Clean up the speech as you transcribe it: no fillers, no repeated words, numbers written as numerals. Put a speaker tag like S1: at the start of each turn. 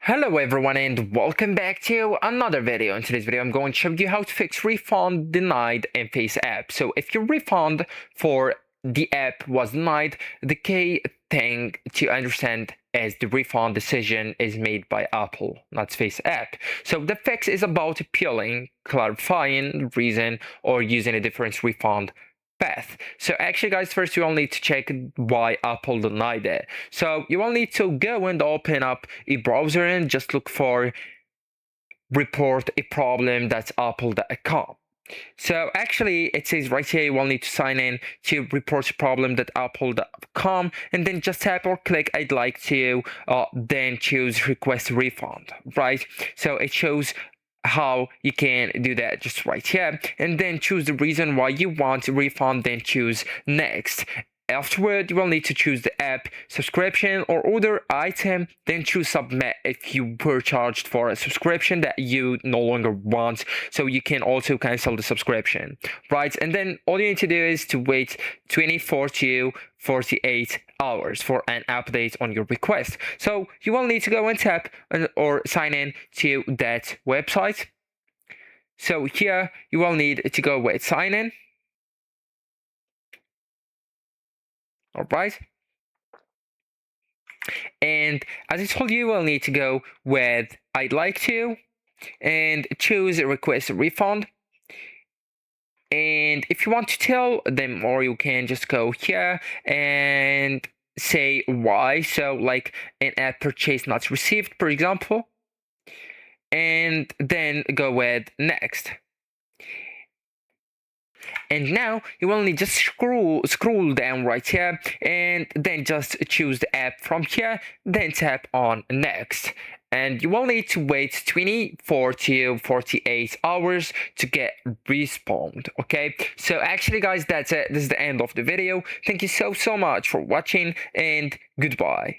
S1: Hello everyone and welcome back to another video. In today's video I'm going to show you how to fix refund denied in FaceApp. So if your refund for the app was denied, the key thing to understand is the refund decision is made by Apple, not FaceApp. So the fix is about appealing, clarifying the reason, or using a different refund path. So actually guys, first you will need to check why Apple denied it. So you will need to go and open up a browser and just look for report a problem that's apple.com. So actually it says right here you will need to sign in to report a problem that apple.com, and then just tap or click I'd like to, then choose request refund, right? So it shows how you can do that just right here, and then choose the reason why you want a refund, then choose next. Afterward, you will need to choose the app, subscription, or other item, then choose submit if you were charged for a subscription that you no longer want, so you can also cancel the subscription, right? And then all you need to do is to wait 24 to 48 hours for an update on your request. So you will need to go and tap or sign in to that website. So here you will need to go with sign in. All right. And as I told you, we'll need to go with I'd like to and choose request a refund. And if you want to tell them more, you can just go here and say why. So like an app purchase not received, for example, and then go with next. And now you only just scroll down right here and then just choose the app from here, then tap on next. And you will need to wait 24 to 48 hours to get respawned. Okay, so actually guys, that's it. This is the end of the video. Thank you so much for watching, and goodbye.